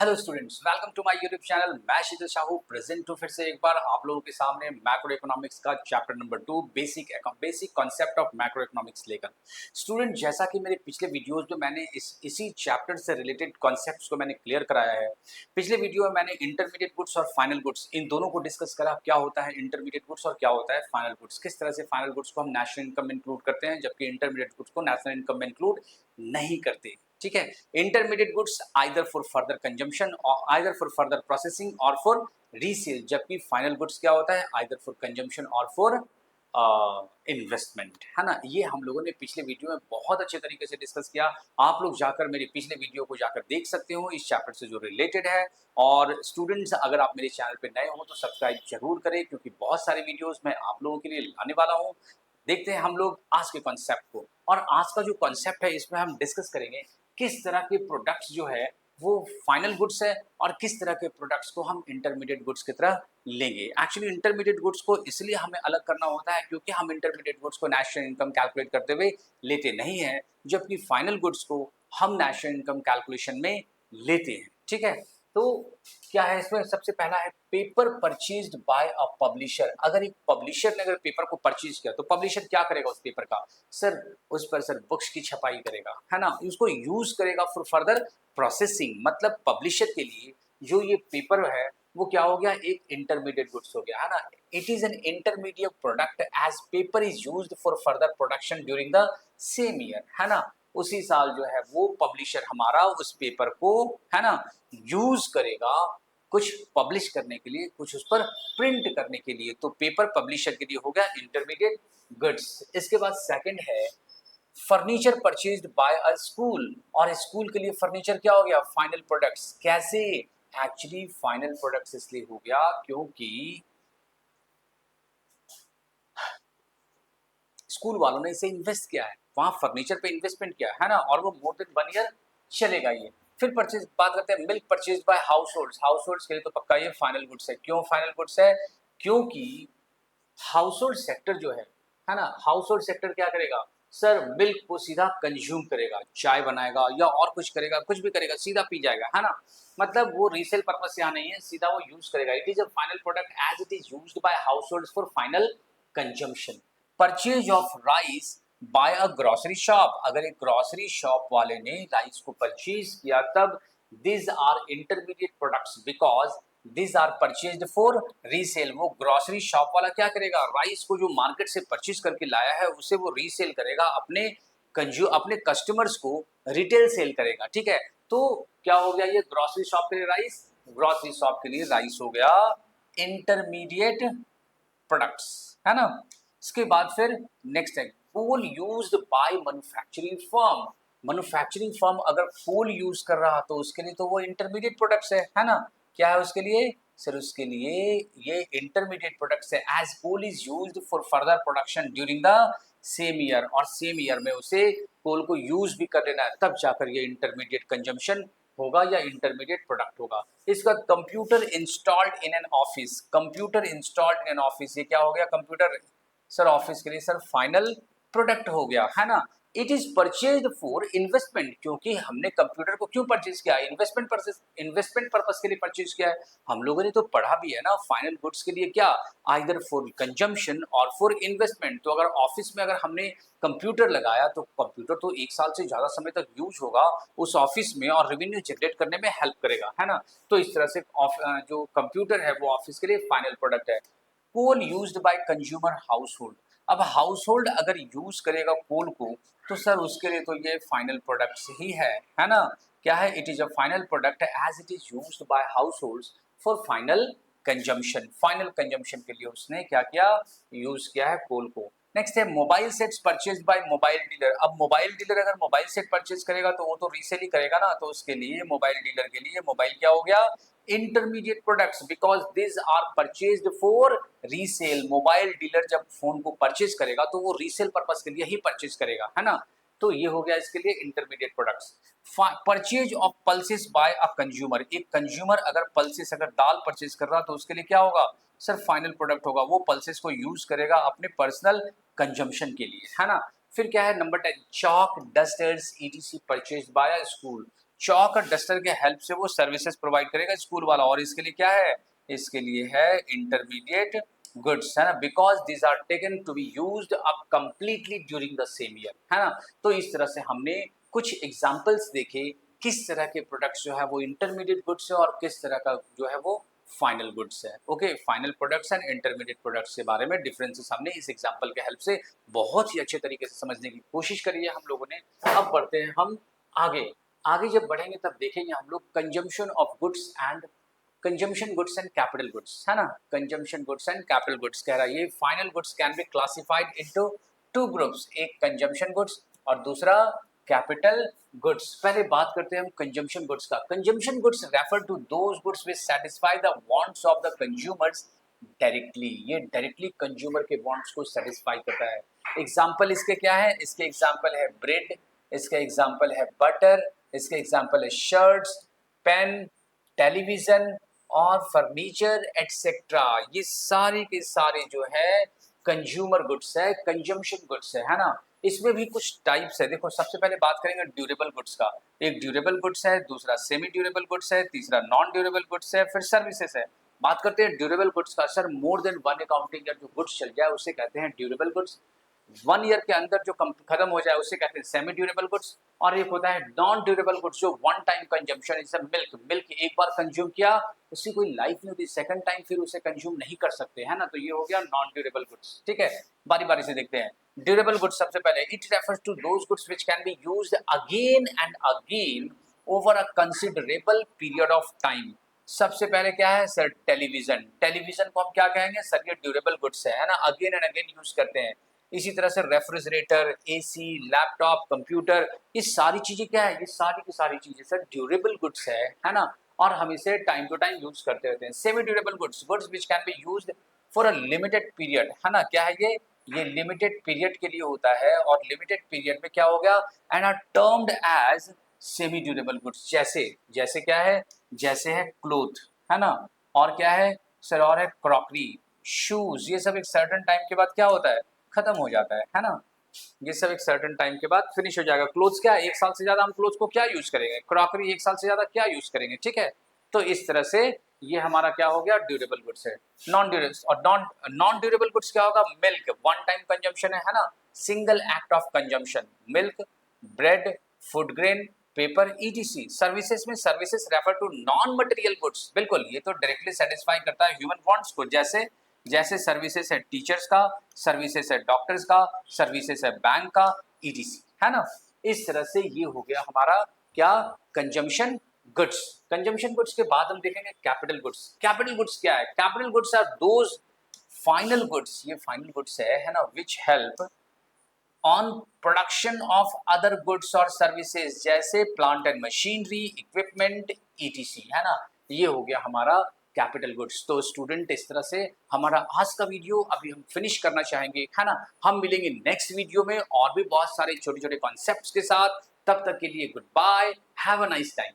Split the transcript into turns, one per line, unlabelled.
Hello students, welcome to my YouTube channel. मैं Sheetal Sahu present हूँ फिर से एक बार आप लोगों के सामने मैक्रो इकोनॉमिक्स का chapter number 2 basic concept of macro economics लेकर। स्टूडेंट, जैसा कि मेरे पिछले वीडियोस में मैंने इसी चैप्टर से रिलेटेड कॉन्सेप्ट्स को मैंने क्लियर कराया है। पिछले वीडियो में मैंने इंटरमीडिएट गुड्स और फाइनल गुड्स इन दोनों को डिस्कस करा। क्या होता है इंटरमीडिएट गुड्स और क्या होता है फाइनल गुड्स, किस तरह से फाइनल गुड्स को हम नेशनल इनकम में इंक्लूड करते हैं जबकि इंटरमीडिएट गुड्स को नेशनल इनकम में इंक्लूड नहीं करते। ठीक है, intermediate goods either for further consumption और आइदर फॉर फर्दर प्रोसेसिंग और फॉर रीसेल, जबकि फाइनल गुड्स क्या होता है आइदर फॉर कंजम्पशन और फॉर इन्वेस्टमेंट, है ना। ये हम लोगों ने पिछले वीडियो में बहुत अच्छे तरीके से डिस्कस किया। आप लोग जाकर मेरे पिछले वीडियो को जाकर देख सकते हो इस चैप्टर से जो रिलेटेड है। और स्टूडेंट्स, अगर आप मेरे चैनल पे नए हो तो सब्सक्राइब जरूर करें क्योंकि बहुत सारे वीडियोस मैं आप लोगों के लिए लाने वाला हूँ। देखते हैं हम लोग आज के कॉन्सेप्ट को। और आज का जो कॉन्सेप्ट है इसमें हम डिस्कस करेंगे किस तरह के प्रोडक्ट्स जो है वो फाइनल गुड्स है और किस तरह के प्रोडक्ट्स को हम इंटरमीडिएट गुड्स की तरह लेंगे। एक्चुअली इंटरमीडिएट गुड्स को इसलिए हमें अलग करना होता है क्योंकि हम इंटरमीडिएट गुड्स को नेशनल इनकम कैलकुलेट करते हुए लेते नहीं हैं, जबकि फाइनल गुड्स को हम नेशनल इनकम कैलकुलेशन में लेते हैं। ठीक है, तो क्या है इसमें सबसे पहला है पेपर परचेज्ड बाय अ पब्लिशर। अगर एक पब्लिशर ने अगर पेपर को परचेज किया तो पब्लिशर क्या करेगा उस पेपर का? सर उस पर सर बुक्स की छपाई करेगा, है ना, उसको यूज करेगा फॉर फर्दर प्रोसेसिंग। मतलब पब्लिशर के लिए जो ये पेपर है वो क्या हो गया, एक इंटरमीडिएट गुड्स हो गया, है ना। It is an intermediate product as paper is used for further production during the same year, है ना। उसी साल जो है वो पब्लिशर हमारा उस पेपर को, है ना, यूज करेगा कुछ पब्लिश करने के लिए, कुछ उस पर प्रिंट करने के लिए। तो पेपर पब्लिशर के लिए हो गया इंटरमीडिएट गुड्स। इसके बाद सेकंड है furniture purchased bye a school. और स्कूल के लिए फर्नीचर क्या हो गया, फाइनल प्रोडक्ट्स। कैसे? एक्चुअली फाइनल प्रोडक्ट्स इसलिए हो गया क्योंकि स्कूल वालों ने इसे इन्वेस्ट किया है, वहां फर्नीचर पे इन्वेस्टमेंट किया है ना, और वो मोर देन 1 ईयर चलेगा ये। फिर परचेज बात करते हैं milk purchase by house holds. House holds के लिए तो पक्का ये फाइनल गुड्स है। क्यों फाइनल गुड्स है? क्योंकि हाउस होल्ड सेक्टर जो है ना, हाउस होल्ड सेक्टर क्या करेगा सर, मिल्क को सीधा कंज्यूम करेगा, चाय बनाएगा या और कुछ करेगा, कुछ भी करेगा, सीधा पी जाएगा, है ना। मतलब वो रीसेल पर्पस से यहाँ नहीं है, सीधा वो यूज करेगा। It is a final product as it is used by household for final consumption. Purchase of rice by a grocery shop. अगर एक ग्रोसरी शॉप वाले ने राइस को परचेज किया तब this are intermediate products because this are purchased for resale. वो grocery shop वाला क्या करेगा, राइस को जो मार्केट से परचेज करके लाया है उसे वो रीसेल करेगा, अपने कस्टमर्स को रिटेल सेल करेगा। ठीक है, तो क्या हो गया ये ग्रोसरी शॉप के लिए राइस, ग्रोसरी शॉप के लिए राइस हो गया इंटरमीडिएट प्रोडक्ट्स, है ना। इसके बाद फिर नेक्स्ट है coal used by manufacturing firm. Manufacturing firm अगर कोल यूज कर रहा तो उसके लिए तो वो इंटरमीडिएट प्रोडक्ट्स है ना। क्या है उसके लिए सर? उसके लिए ये इंटरमीडिएट प्रोडक्ट्स है as coal is used for further production during the same year. और सेम ईयर में उसे कोल को यूज भी कर लेना है, तब जाकर ये इंटरमीडिएट कंजम्पशन होगा या इंटरमीडिएट प्रोडक्ट होगा। इसका computer installed in an office. Computer installed in an office, ये क्या हो गया कंप्यूटर सर ऑफिस के लिए सर फाइनल प्रोडक्ट हो गया, है ना। It is purchased for investment. क्योंकि हमने कंप्यूटर को क्यों परचेज किया, इन्वेस्टमेंट पर्पस के लिए परचेज किया है। हम लोगों ने तो पढ़ा भी है ना फाइनल गुड्स के लिए क्या, आइदर फॉर कंजम्पशन और फॉर इन्वेस्टमेंट। तो अगर ऑफिस में अगर हमने कंप्यूटर लगाया तो कंप्यूटर तो 1 साल से ज्यादा समय तक यूज होगा उस ऑफिस में और रेवेन्यू जनरेट करने में हेल्प करेगा, है ना। तो इस तरह से जो कंप्यूटर है वो ऑफिस के लिए फाइनल प्रोडक्ट है। Coal used by consumer household. अब हाउस होल्ड अगर यूज करेगा कोल को तो सर उसके लिए तो ये फाइनल प्रोडक्ट्स ही है ना। क्या है? It is a final product as it is used by households for final consumption. Final consumption के लिए उसने क्या किया, यूज किया है कोल को। नेक्स्ट है mobile sets purchase by mobile dealer. अब मोबाइल डीलर अगर मोबाइल सेट परचेज करेगा तो वो तो रीसेल ही करेगा ना, तो उसके लिए मोबाइल डीलर के लिए मोबाइल क्या हो गया, intermediate products because this are purchased for resale. Mobile dealer जब फोन को परचेज करेगा तो वो रीसेल पर्पस के लिए ही परचेज करेगा, है ना। तो ये हो गया इसके लिए intermediate products. Purchase of pulses by a consumer. एक कंज्यूमर अगर पल्सेस अगर दाल परचेज कर रहा तो उसके लिए क्या होगा सर, फाइनल प्रोडक्ट होगा। वो पल्सेस को यूज करेगा अपने पर्सनल कंजम्पशन के लिए, है ना। फिर क्या है number 10 chalk dusters ETC purchase by a school. Chalk और डस्टर के हेल्प से वो सर्विसेज प्रोवाइड करेगा स्कूल वाला। और इसके लिए क्या है, इसके लिए है इंटरमीडिएट गुड्स, है ना, because these are taken to be used up completely during the same year, है ना। तो इस तरह से हमने कुछ एग्जांपल्स देखे किस तरह के प्रोडक्ट्स जो है वो इंटरमीडिएट गुड्स है और किस तरह का जो है वो फाइनल गुड्स है। Okay, final products and intermediate products के बारे में डिफरेंसेस हमने इस एग्जांपल के हेल्प से बहुत ही अच्छे तरीके से समझने की कोशिश करी है हम लोगों ने। अब बढ़ते हैं हम आगे। आगे जब बढ़ेंगे तब देखेंगे हम लोग consumption of goods and consumption goods and capital goods, है ना। Consumption goods and capital goods कह रहा है ये final goods can be classified into two groups, एक कंजम्पशन गुड्स और दूसरा कैपिटल गुड्स। पहले बात करते हैं हम कंजम्पशन गुड्स का। Consumption goods refer to those goods which satisfy the wants of the consumers directly. ये डायरेक्टली कंज्यूमर के वांट्स को सेटिस्फाई करता है। एग्जांपल इसके क्या है, इसके एग्जांपल है ब्रेड, इसके एग्जांपल है बटर, इसके एग्जांपल है शर्ट्स, पेन, टेलीविजन और फर्नीचर एटसेट्रा। ये सारे के सारे जो है कंज्यूमर गुड्स है, कंजम्पशन गुड्स है ना। इसमें भी कुछ टाइप्स है। देखो सबसे पहले बात करेंगे ड्यूरेबल गुड्स का। एक ड्यूरेबल गुड्स है, दूसरा सेमी ड्यूरेबल गुड्स है, तीसरा नॉन ड्यूरेबल गुड्स है, फिर सर्विसेज है। बात करते हैं ड्यूरेबल गुड्स का। Sir more than one accounting year जो गुड्स चल जाए उसे कहते हैं ड्यूरेबल गुड्स। 1 ईयर के अंदर जो खत्म हो जाए उसे कहते हैं सेमी ड्यूरेबल गुड्स। और एक होता है नॉन ड्यूरेबल गुड्स जो वन टाइम कंजम्पशन, जैसे मिल्क एक बार कंज्यूम किया उसकी कोई लाइफ नहीं होती, सेकंड टाइम फिर उसे कंज्यूम नहीं कर सकते, है ना। तो ये हो गया नॉन ड्यूरेबल गुड्स। ठीक है, बारी बारी से देखते हैं। ड्यूरेबल गुड्स सबसे पहले it refers to those goods which can be used again and again over a considerable period of time. सबसे पहले क्या है सर, टेलीविजन। टेलीविजन को हम क्या कहेंगे सर, ये ड्यूरेबल गुड्स है ना, अगेन एंड अगेन यूज करते हैं। इसी तरह से रेफ्रिजरेटर, एसी, लैपटॉप, कंप्यूटर, ये सारी चीजें क्या है, ये सारी की सारी चीजें सर ड्यूरेबल गुड्स है ना। और हम इसे टाइम टू टाइम यूज करते रहते हैं। Semi durable goods, goods which can be used for a limited period, है ना। क्या है ये लिमिटेड पीरियड के लिए होता है। और लिमिटेड पीरियड में क्या हो गया, and are termed as semi durable goods. जैसे जैसे क्या है, जैसे है क्लोथ, है ना। और क्या है सर, और है क्रॉकरी, शूज। ये सब एक सर्टेन टाइम के बाद क्या होता है, खत्म हो जाता है ना। ये सब एक सर्टेन टाइम के बाद फिनिश हो जाएगा। क्लोथ्स क्या है, 1 साल से ज्यादा हम क्लोथ्स को क्या यूज करेंगे, क्रॉकरी 1 साल से ज्यादा क्या यूज करेंगे। ठीक है, तो इस तरह से ये हमारा क्या हो गया, ड्यूरेबल गुड्स है। नॉन ड्यूरेबल और नॉन ड्यूरेबल गुड्स क्या होगा, मिल्क वन टाइम कंजम्पशन है ना, single act of consumption. Milk, bread, food grain, paper, ETC. Services में services refer to non material goods. बिल्कुल, ये तो डायरेक्टली सेटिस्फाई करता है ह्यूमन वांट्स को। जैसे जैसे सर्विसेज है टीचर्स का, सर्विसेज है डॉक्टर्स का, सर्विसेज है बैंक का, ईटीसी, है ना। इस तरह से ये हो गया हमारा क्या, कंजम्पशन गुड्स। कंजम्पशन गुड्स के बाद हम देखेंगे कैपिटल गुड्स। कैपिटल गुड्स क्या है, capital goods are those final goods, ये फाइनल गुड्स है ना, which help on production of other goods और सर्विसेज, जैसे plant and machinery, equipment, etc, है ना। ये हो गया हमारा कैपिटल गुड्स। तो स्टूडेंट इस तरह से हमारा आज का वीडियो अभी हम फिनिश करना चाहेंगे, है ना। हम मिलेंगे नेक्स्ट वीडियो में और भी बहुत सारे छोटे छोटे कॉन्सेप्ट्स के साथ। तब तक के लिए goodbye, have a nice time.